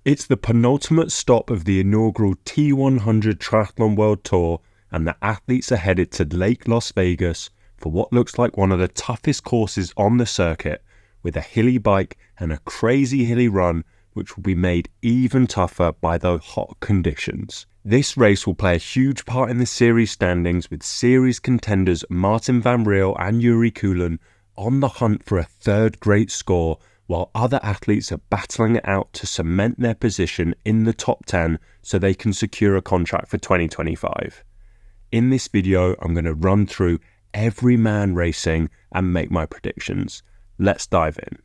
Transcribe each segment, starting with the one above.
It's the penultimate stop of the inaugural T100 Triathlon World Tour, and the athletes are headed to Lake Las Vegas for what looks like one of the toughest courses on the circuit, with a hilly bike and a crazy hilly run which will be made even tougher by the hot conditions. This race will play a huge part in the series standings, with series contenders Martin van Riel and Yuri Kulin on the hunt for a third great score, while other athletes are battling it out to cement their position in the top 10 so they can secure a contract for 2025. In this video, I'm going to run through every man racing and make my predictions. Let's dive in.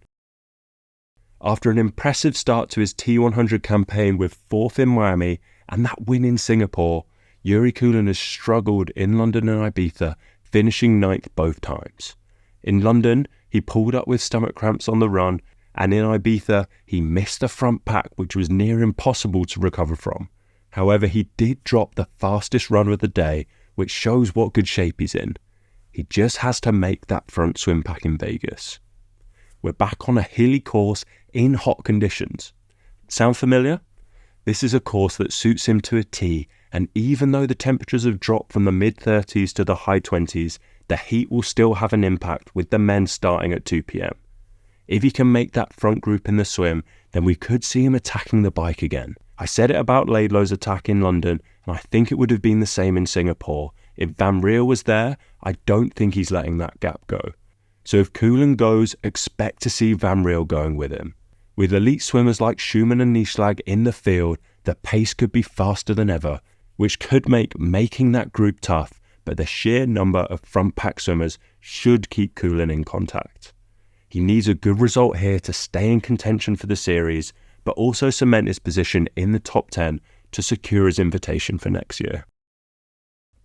After an impressive start to his T100 campaign with 4th in Miami and that win in Singapore, Yuri Kulin has struggled in London and Ibiza, finishing 9th both times. In London, he pulled up with stomach cramps on the run, and in Ibiza, he missed a front pack which was near impossible to recover from. However, he did drop the fastest run of the day, which shows what good shape he's in. He just has to make that front swim pack in Vegas. We're back on a hilly course in hot conditions. Sound familiar? This is a course that suits him to a T, and even though the temperatures have dropped from the mid-30s to the high 20s, the heat will still have an impact, with the men starting at 2 p.m. If he can make that front group in the swim, then we could see him attacking the bike again. I said it about Laidlow's attack in London, and I think it would have been the same in Singapore. If Van Riel was there, I don't think he's letting that gap go. So if Kulin goes, expect to see Van Riel going with him. With elite swimmers like Schumann and Nieschlag in the field, the pace could be faster than ever, which could make making that group tough, but the sheer number of front pack swimmers should keep Kulin in contact. He needs a good result here to stay in contention for the series, but also cement his position in the top 10 to secure his invitation for next year.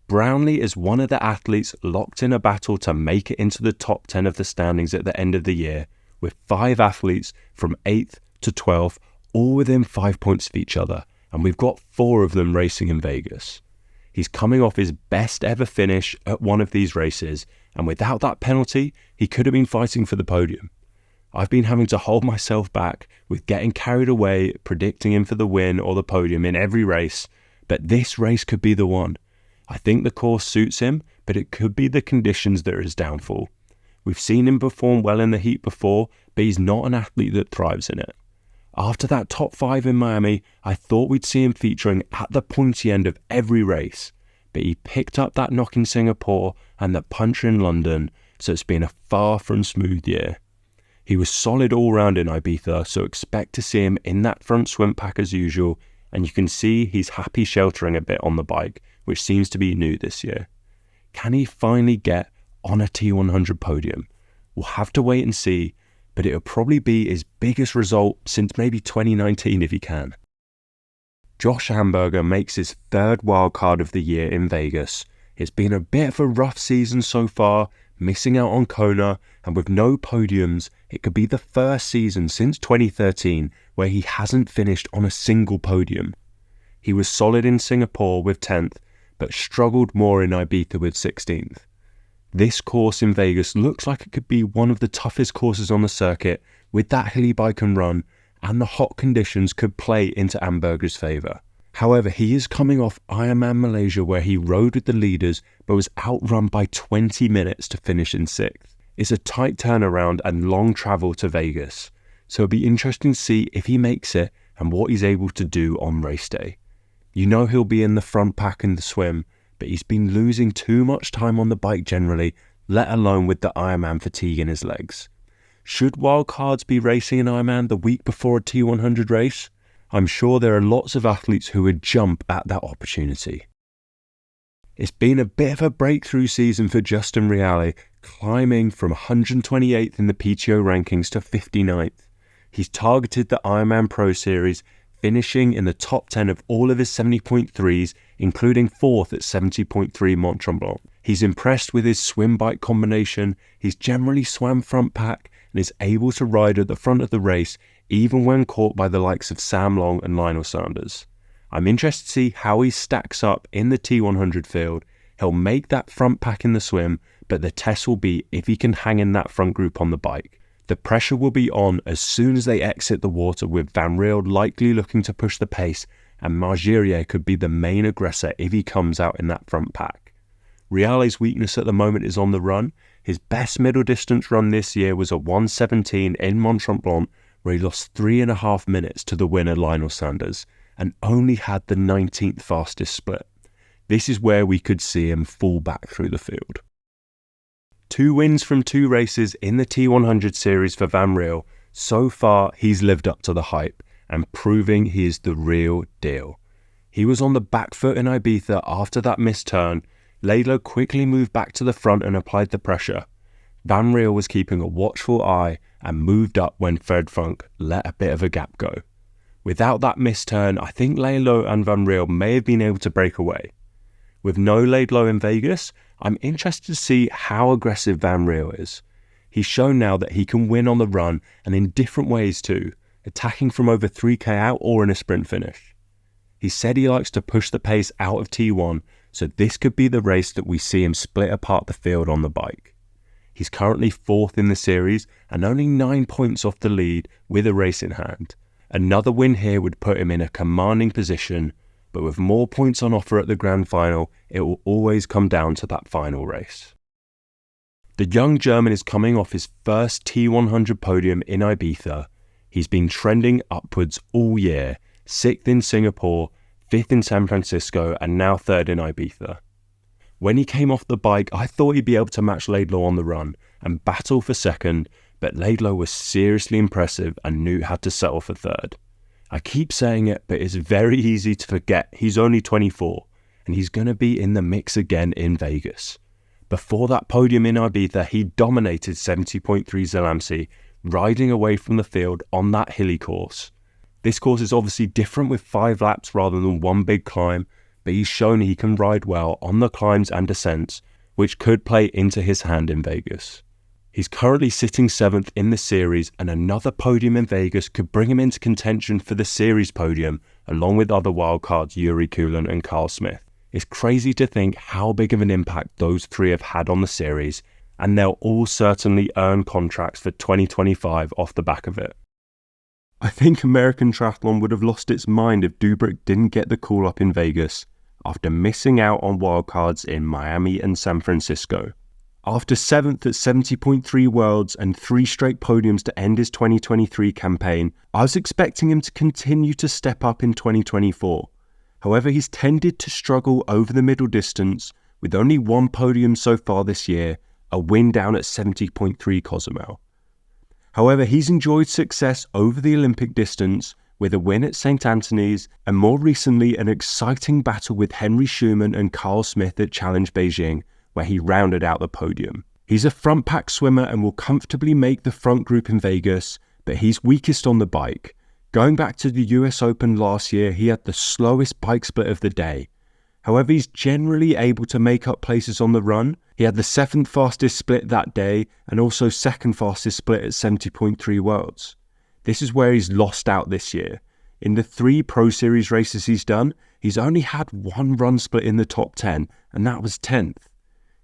Brownlee is one of the athletes locked in a battle to make it into the top 10 of the standings at the end of the year, with 5 athletes from 8th to 12th, all within 5 points of each other, and we've got 4 of them racing in Vegas. He's coming off his best ever finish at one of these races, and without that penalty, he could have been fighting for the podium. I've been having to hold myself back with getting carried away, predicting him for the win or the podium in every race, but this race could be the one. I think the course suits him, but it could be the conditions that are his downfall. We've seen him perform well in the heat before, but he's not an athlete that thrives in it. After that top 5 in Miami, I thought we'd see him featuring at the pointy end of every race, but he picked up that knock in Singapore and the puncher in London, so it's been a far from smooth year. He was solid all round in Ibiza, so expect to see him in that front swim pack as usual, and you can see he's happy sheltering a bit on the bike, which seems to be new this year. Can he finally get on a T100 podium? We'll have to wait and see, but it'll probably be his biggest result since maybe 2019 if he can. Josh Hamburger makes his 3rd wildcard of the year in Vegas. It's been a bit of a rough season so far, missing out on Kona, and with no podiums, it could be the first season since 2013 where he hasn't finished on a single podium. He was solid in Singapore with 10th, but struggled more in Ibiza with 16th. This course in Vegas looks like it could be one of the toughest courses on the circuit, with that hilly bike and run, and the hot conditions could play into Hamburger's favour. However, he is coming off IRONMAN Malaysia, where he rode with the leaders but was outrun by 20 minutes to finish in 6th. It's a tight turnaround and long travel to Vegas, so it'll be interesting to see if he makes it and what he's able to do on race day. You know he'll be in the front pack in the swim, but he's been losing too much time on the bike generally, let alone with the Ironman fatigue in his legs. Should wildcards be racing an Ironman the week before a T100 race? I'm sure there are lots of athletes who would jump at that opportunity. It's been a bit of a breakthrough season for Justin Reale, climbing from 128th in the PTO rankings to 59th. He's targeted the Ironman Pro Series, finishing in the top 10 of all of his 70.3s, including 4th at 70.3 Mont Tremblant. He's impressed with his swim-bike combination. He's generally swam front pack and is able to ride at the front of the race, even when caught by the likes of Sam Long and Lionel Sanders. I'm interested to see how he stacks up in the T100 field. He'll make that front pack in the swim, but the test will be if he can hang in that front group on the bike. The pressure will be on as soon as they exit the water, with Van Riel likely looking to push the pace, and Margirier could be the main aggressor if he comes out in that front pack. Riale's weakness at the moment is on the run. His best middle distance run this year was a 1:17 in Mont Tremblant, where he lost 3.5 minutes to the winner Lionel Sanders, and only had the 19th fastest split. This is where we could see him fall back through the field. 2 wins from 2 races in the T100 series for Van Riel. So far, he's lived up to the hype and proving he is the real deal. He was on the back foot in Ibiza after that missed turn. Laidlaw quickly moved back to the front and applied the pressure. Van Riel was keeping a watchful eye and moved up when Fred Funk let a bit of a gap go. Without that missed turn, I think Laidlaw and Van Riel may have been able to break away. With no Laidlaw in Vegas, I'm interested to see how aggressive Van Riel is. He's shown now that he can win on the run and in different ways too, attacking from over 3k out or in a sprint finish. He said he likes to push the pace out of T1, so this could be the race that we see him split apart the field on the bike. He's currently 4th in the series and only 9 points off the lead with a race in hand. Another win here would put him in a commanding position, but with more points on offer at the grand final, it will always come down to that final race. The young German is coming off his first T100 podium in Ibiza. He's been trending upwards all year, 6th in Singapore, 5th in San Francisco, and now 3rd in Ibiza. When he came off the bike, I thought he'd be able to match Laidlaw on the run and battle for 2nd, but Laidlaw was seriously impressive and Newt had to settle for 3rd. I keep saying it, but it's very easy to forget he's only 24, and he's going to be in the mix again in Vegas. Before that podium in Ibiza, he dominated 70.3 Zelamsi, riding away from the field on that hilly course. This course is obviously different with 5 laps rather than one big climb, but he's shown he can ride well on the climbs and descents, which could play into his hand in Vegas. He's currently sitting 7th in the series, and another podium in Vegas could bring him into contention for the series podium, along with other wildcards Yuri Kulin and Carl Smith. It's crazy to think how big of an impact those 3 have had on the series, and they'll all certainly earn contracts for 2025 off the back of it. I think American Triathlon would have lost its mind if Dubrick didn't get the call up in Vegas, after missing out on wildcards in Miami and San Francisco. After 7th at 70.3 Worlds and 3 straight podiums to end his 2023 campaign, I was expecting him to continue to step up in 2024. However, he's tended to struggle over the middle distance, with only 1 podium so far this year, a win down at 70.3 Cozumel. However, he's enjoyed success over the Olympic distance, with a win at St. Anthony's, and more recently an exciting battle with Henry Schumann and Carl Smith at Challenge Beijing, where he rounded out the podium. He's a front pack swimmer and will comfortably make the front group in Vegas, but he's weakest on the bike. Going back to the US Open last year, he had the slowest bike split of the day. However, he's generally able to make up places on the run. He had the 7th fastest split that day and also 2nd fastest split at 70.3 Worlds. This is where he's lost out this year. In the 3 Pro Series races he's done, he's only had 1 run split in the top 10, and that was 10th.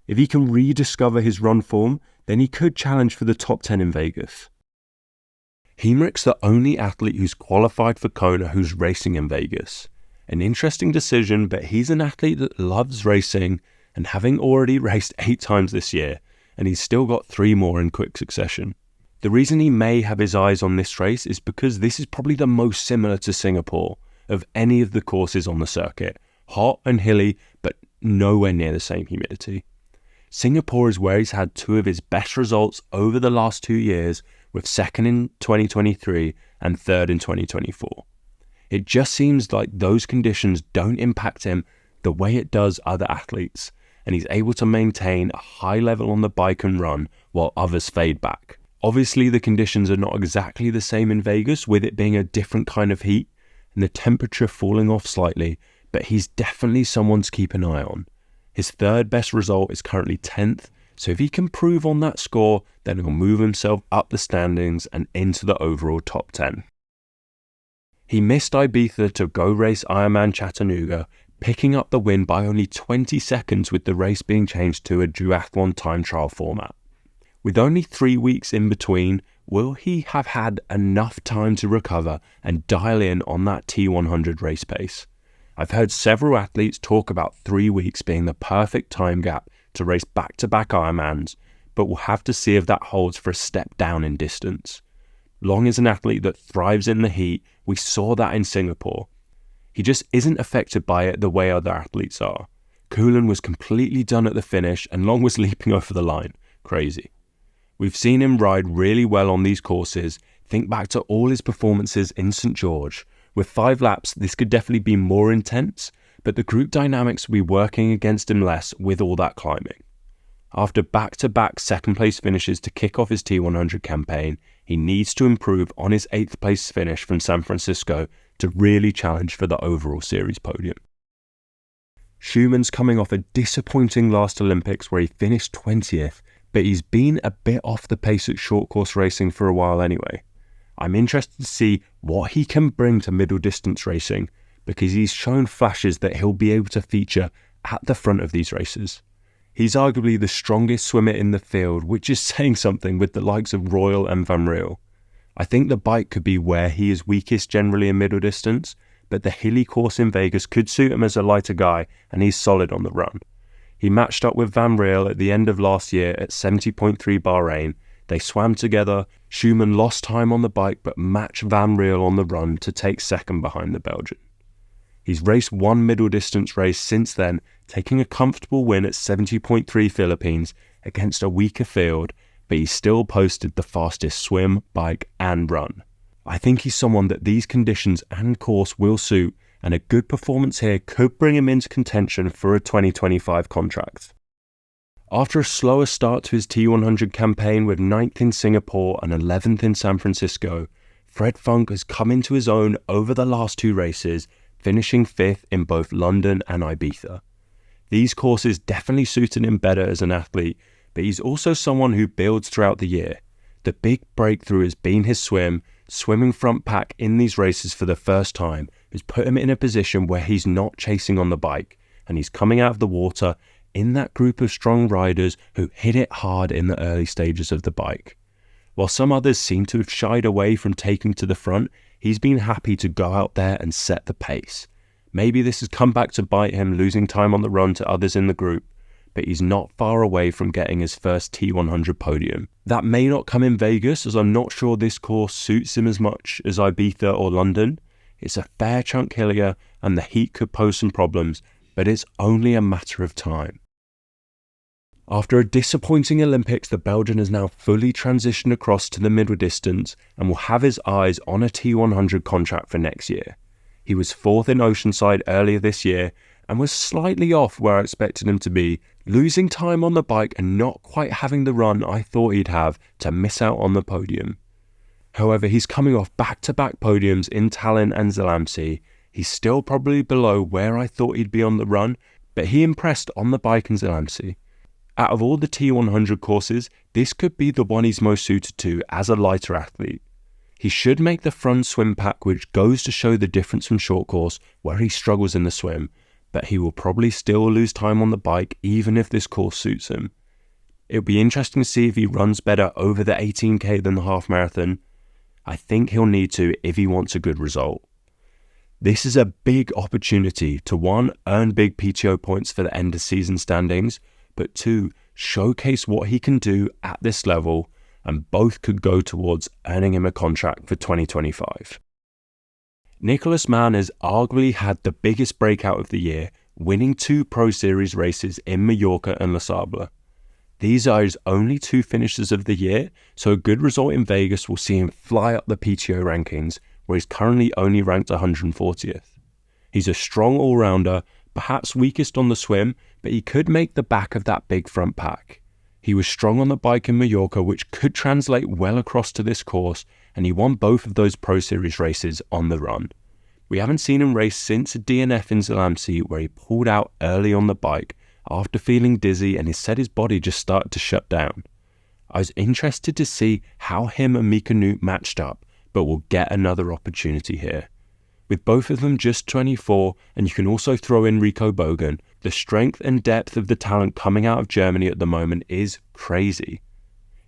If he can rediscover his run form, then he could challenge for the top 10 in Vegas. Hemrich's the only athlete who's qualified for Kona who's racing in Vegas. An interesting decision, but he's an athlete that loves racing, and having already raced 8 times this year, and he's still got 3 more in quick succession. The reason he may have his eyes on this race is because this is probably the most similar to Singapore of any of the courses on the circuit. Hot and hilly, but nowhere near the same humidity. Singapore is where he's had 2 of his best results over the last 2 years, with 2nd in 2023 and 3rd in 2024. It just seems like those conditions don't impact him the way it does other athletes, and he's able to maintain a high level on the bike and run while others fade back. Obviously, the conditions are not exactly the same in Vegas, with it being a different kind of heat and the temperature falling off slightly, but he's definitely someone to keep an eye on. His 3rd best result is currently 10th, so if he can improve on that score, then he'll move himself up the standings and into the overall top 10. He missed Ibiza to go race Ironman Chattanooga, picking up the win by only 20 seconds with the race being changed to a duathlon time trial format. With only 3 weeks in between, will he have had enough time to recover and dial in on that T100 race pace? I've heard several athletes talk about 3 weeks being the perfect time gap to race back-to-back Ironmans, but we'll have to see if that holds for a step down in distance. Long is an athlete that thrives in the heat. We saw that in Singapore. He just isn't affected by it the way other athletes are. Coulon was completely done at the finish and Long was leaping over the line. Crazy. We've seen him ride really well on these courses. Think back to all his performances in St. George. With 5 laps, this could definitely be more intense, but the group dynamics will be working against him less with all that climbing. After back-to-back second-place finishes to kick off his T100 campaign, he needs to improve on his 8th place finish from San Francisco to really challenge for the overall series podium. Schumann's coming off a disappointing last Olympics where he finished 20th, but he's been a bit off the pace at short course racing for a while anyway. I'm interested to see what he can bring to middle distance racing, because he's shown flashes that he'll be able to feature at the front of these races. He's arguably the strongest swimmer in the field, which is saying something with the likes of Royal and Van Riel. I think the bike could be where he is weakest generally in middle distance, but the hilly course in Vegas could suit him as a lighter guy, and he's solid on the run. He matched up with Van Riel at the end of last year at 70.3 Bahrain. They swam together. Schumann lost time on the bike but matched Van Riel on the run to take second behind the Belgian. He's raced one middle distance race since then, taking a comfortable win at 70.3 Philippines against a weaker field, but he still posted the fastest swim, bike and run. I think he's someone that these conditions and course will suit, and a good performance here could bring him into contention for a 2025 contract. After a slower start to his T100 campaign with 9th in Singapore and 11th in San Francisco, Fred Funk has come into his own over the last 2 races, finishing 5th in both London and Ibiza. These courses definitely suited him better as an athlete, but he's also someone who builds throughout the year. The big breakthrough has been his swim. Swimming front pack in these races for the first time has put him in a position where he's not chasing on the bike, and he's coming out of the water in that group of strong riders who hit it hard in the early stages of the bike. While some others seem to have shied away from taking to the front, he's been happy to go out there and set the pace. Maybe this has come back to bite him, losing time on the run to others in the group, but he's not far away from getting his first T100 podium. That may not come in Vegas, as I'm not sure this course suits him as much as Ibiza or London. It's a fair chunk hillier and the heat could pose some problems, but it's only a matter of time. After a disappointing Olympics, the Belgian has now fully transitioned across to the middle distance and will have his eyes on a T100 contract for next year. He was 4th in Oceanside earlier this year and was slightly off where I expected him to be, losing time on the bike and not quite having the run I thought he'd have to miss out on the podium. However, he's coming off back-to-back podiums in Tallinn and Zalăuși. He's still probably below where I thought he'd be on the run, but he impressed on the bike in Zalăuși. Out of all the T100 courses, this could be the one he's most suited to as a lighter athlete. He should make the front swim pack, which goes to show the difference from short course where he struggles in the swim, but he will probably still lose time on the bike even if this course suits him. It'll be interesting to see if he runs better over the 18k than the half marathon. I think he'll need to if he wants a good result. This is a big opportunity to 1, earn big PTO points for the end of season standings, but 2, showcase what he can do at this level, and both could go towards earning him a contract for 2025. Nicolas Mann has arguably had the biggest breakout of the year, winning 2 Pro Series races in Mallorca and Les Sables. These are his only 2 finishes of the year, so a good result in Vegas will see him fly up the PTO rankings, where he's currently only ranked 140th. He's a strong all-rounder, perhaps weakest on the swim, but he could make the back of that big front pack. He was strong on the bike in Mallorca, which could translate well across to this course, and he won both of those Pro Series races on the run. We haven't seen him race since a DNF in Zalăuși, where he pulled out early on the bike after feeling dizzy, and he said his body just started to shut down. I was interested to see how him and Mika Nut matched up, but we'll get another opportunity here. With both of them just 24, and you can also throw in Rico Bogan, the strength and depth of the talent coming out of Germany at the moment is crazy.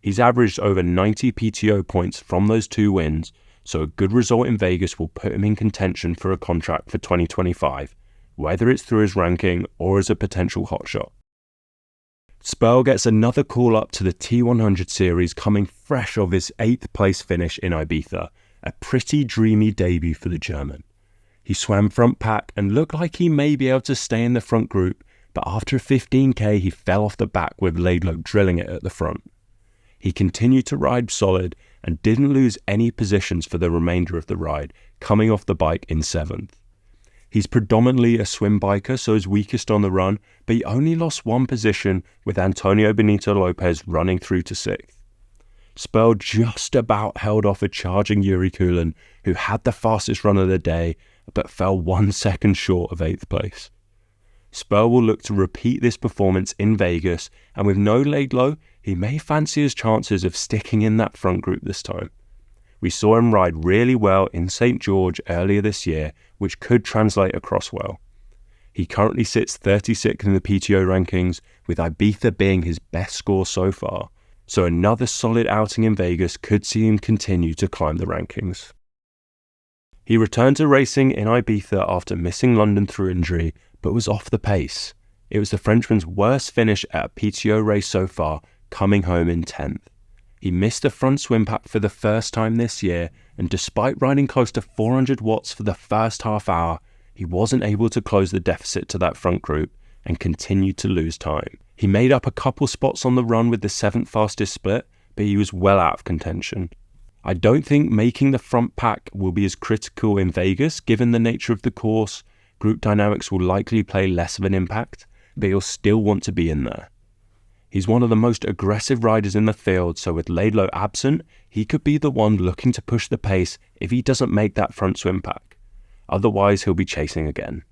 He's averaged over 90 PTO points from those 2 wins, so a good result in Vegas will put him in contention for a contract for 2025, whether it's through his ranking or as a potential hotshot. Sperl gets another call up to the T100 series coming fresh off his 8th place finish in Ibiza, a pretty dreamy debut for the German. He swam front pack and looked like he may be able to stay in the front group, but after a 15k he fell off the back with Laidlow drilling it at the front. He continued to ride solid and didn't lose any positions for the remainder of the ride, coming off the bike in 7th. He's predominantly a swim biker, so he's weakest on the run, but he only lost 1 position with Antonio Benito Lopez running through to 6th. Sperl just about held off a charging Yuri Kulin, who had the fastest run of the day, but fell 1 second short of 8th place. Sperl will look to repeat this performance in Vegas, and with no Laidlow, he may fancy his chances of sticking in that front group this time. We saw him ride really well in St. George earlier this year, which could translate across well. He currently sits 36th in the PTO rankings, with Ibiza being his best score so far, so another solid outing in Vegas could see him continue to climb the rankings. He returned to racing in Ibiza after missing London through injury, but was off the pace. It was the Frenchman's worst finish at a PTO race so far, coming home in 10th. He missed a front swim pack for the first time this year, and despite riding close to 400 watts for the first half hour, he wasn't able to close the deficit to that front group and continued to lose time. He made up a couple spots on the run with the 7th fastest split, but he was well out of contention. I don't think making the front pack will be as critical in Vegas given the nature of the course. Group dynamics will likely play less of an impact, but he'll still want to be in there. He's one of the most aggressive riders in the field, so with Laidlow absent, he could be the one looking to push the pace if he doesn't make that front swim pack. Otherwise, he'll be chasing again.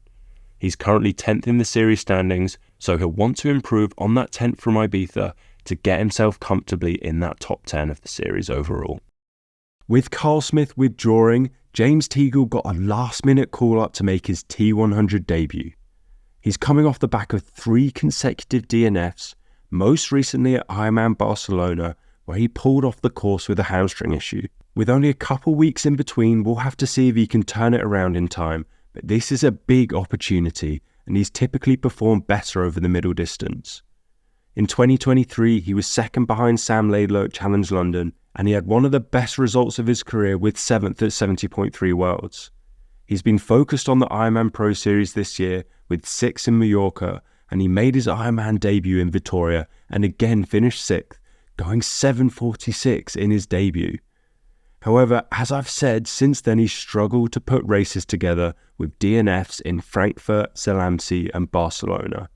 He's currently 10th in the series standings, so he'll want to improve on that 10th from Ibiza to get himself comfortably in that top 10 of the series overall. With Carl Smith withdrawing, James Teagle got a last-minute call-up to make his T100 debut. He's coming off the back of 3 consecutive DNFs, most recently at Ironman Barcelona, where he pulled off the course with a hamstring issue. With only a couple weeks in between, we'll have to see if he can turn it around in time, but this is a big opportunity, and he's typically performed better over the middle distance. In 2023, he was second behind Sam Laidlow at Challenge London, and he had one of the best results of his career with 7th at 70.3 Worlds. He's been focused on the Ironman Pro Series this year with 6th in Mallorca, and he made his Ironman debut in Vitoria and again finished 6th, going 7:46 in his debut. However, as I've said, since then he's struggled to put races together with DNFs in Frankfurt, Zelamsi and Barcelona.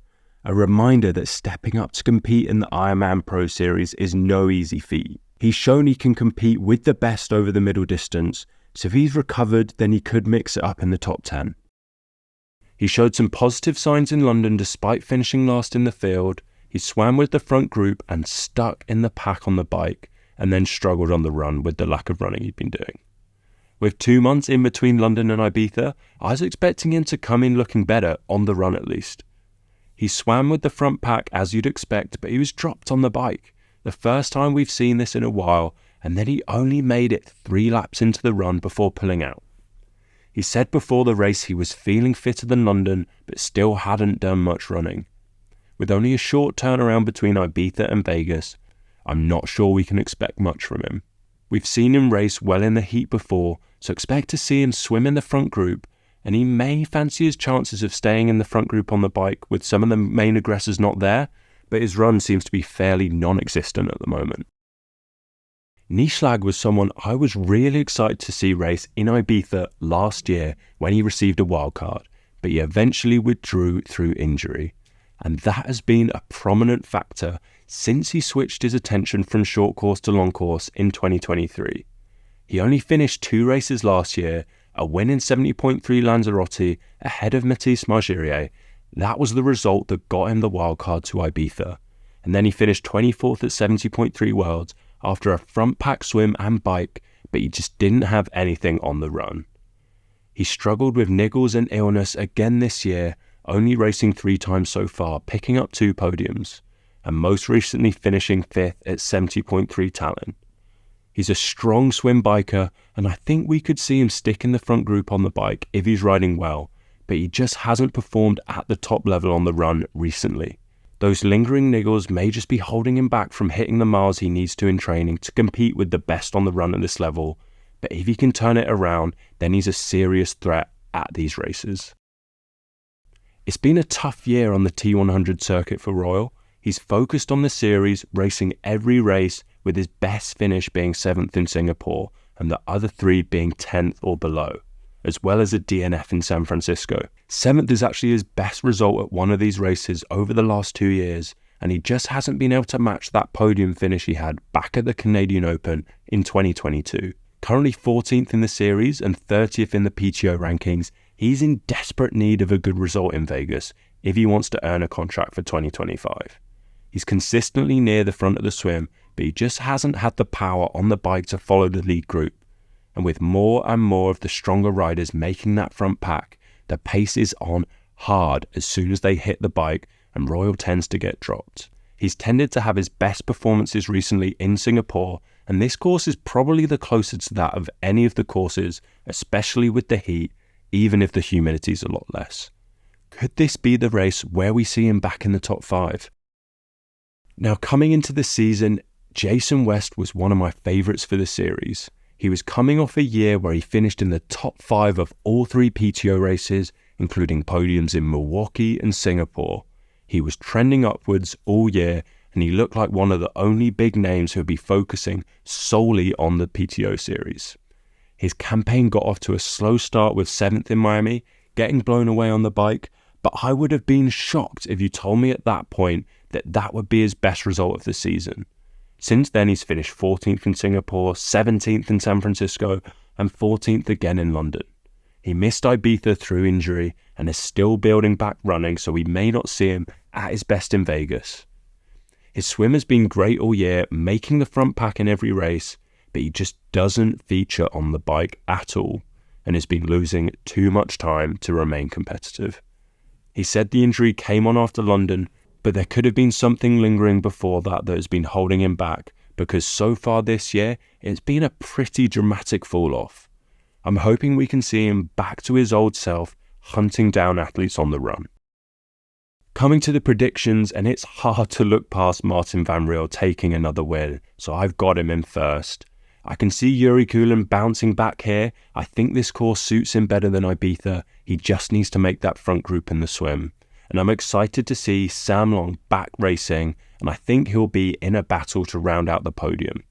A reminder that stepping up to compete in the Ironman Pro Series is no easy feat. He's shown he can compete with the best over the middle distance, so if he's recovered, then he could mix it up in the top 10. He showed some positive signs in London despite finishing last in the field. He swam with the front group and stuck in the pack on the bike, and then struggled on the run with the lack of running he'd been doing. With 2 months in between London and Ibiza, I was expecting him to come in looking better, on the run at least. He swam with the front pack as you'd expect, but he was dropped on the bike. The first time we've seen this in a while, and then he only made it 3 laps into the run before pulling out. He said before the race he was feeling fitter than London, but still hadn't done much running. With only a short turnaround between Ibiza and Vegas, I'm not sure we can expect much from him. We've seen him race well in the heat before, so expect to see him swim in the front group, and he may fancy his chances of staying in the front group on the bike with some of the main aggressors not there, but his run seems to be fairly non-existent at the moment. Nieschlag was someone I was really excited to see race in Ibiza last year when he received a wildcard, but he eventually withdrew through injury, and that has been a prominent factor since he switched his attention from short course to long course in 2023. He only finished 2 races last year, a win in 70.3 Lanzarote ahead of Matisse Margirier. That was the result that got him the wildcard to Ibiza, and then he finished 24th at 70.3 Worlds after a front pack swim and bike, but he just didn't have anything on the run. He struggled with niggles and illness again this year, only racing 3 times so far, picking up 2 podiums. and most recently finishing 5th at 70.3 Talon. He's a strong swim biker, and I think we could see him stick in the front group on the bike if he's riding well, but he just hasn't performed at the top level on the run recently. Those lingering niggles may just be holding him back from hitting the miles he needs to in training to compete with the best on the run at this level, but if he can turn it around, then he's a serious threat at these races. It's been a tough year on the T100 circuit for Royal. He's focused on the series, racing every race, with his best finish being 7th in Singapore and the other 3 being 10th or below, as well as a DNF in San Francisco. 7th is actually his best result at one of these races over the last 2 years, and he just hasn't been able to match that podium finish he had back at the Canadian Open in 2022. Currently 14th in the series and 30th in the PTO rankings, he's in desperate need of a good result in Vegas if he wants to earn a contract for 2025. He's consistently near the front of the swim, but he just hasn't had the power on the bike to follow the lead group. And with more and more of the stronger riders making that front pack, the pace is on hard as soon as they hit the bike, and Royal tends to get dropped. He's tended to have his best performances recently in Singapore, and this course is probably the closest to that of any of the courses, especially with the heat, even if the humidity is a lot less. Could this be the race where we see him back in the top 5? Now, coming into the season, Jason West was one of my favourites for the series. He was coming off a year where he finished in the top 5 of all 3 PTO races, including podiums in Milwaukee and Singapore. He was trending upwards all year, and he looked like one of the only big names who would be focusing solely on the PTO series. His campaign got off to a slow start with 7th in Miami, getting blown away on the bike, but I would have been shocked if you told me at that point that that would be his best result of the season. Since then, he's finished 14th in Singapore, 17th in San Francisco, and 14th again in London. He missed Ibiza through injury and is still building back running, so we may not see him at his best in Vegas. His swim has been great all year, making the front pack in every race, but he just doesn't feature on the bike at all and has been losing too much time to remain competitive. He said the injury came on after London, but there could have been something lingering before that has been holding him back, because so far this year, it's been a pretty dramatic fall-off. I'm hoping we can see him back to his old self, hunting down athletes on the run. Coming to the predictions, and it's hard to look past Martin Van Riel taking another win, so I've got him in first. I can see Yuri Kulin bouncing back here. I think this course suits him better than Ibiza. He just needs to make that front group in the swim. And I'm excited to see Sam Long back racing, and I think he'll be in a battle to round out the podium.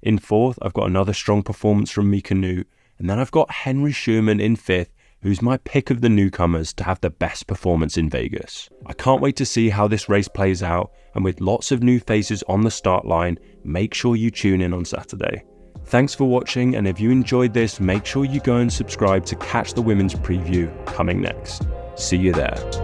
In 4th, I've got another strong performance from Mika Nu, and then I've got Henry Schumann in 5th, who's my pick of the newcomers to have the best performance in Vegas. I can't wait to see how this race plays out, and with lots of new faces on the start line, make sure you tune in on Saturday. Thanks for watching, and if you enjoyed this, make sure you go and subscribe to catch the women's preview coming next. See you there.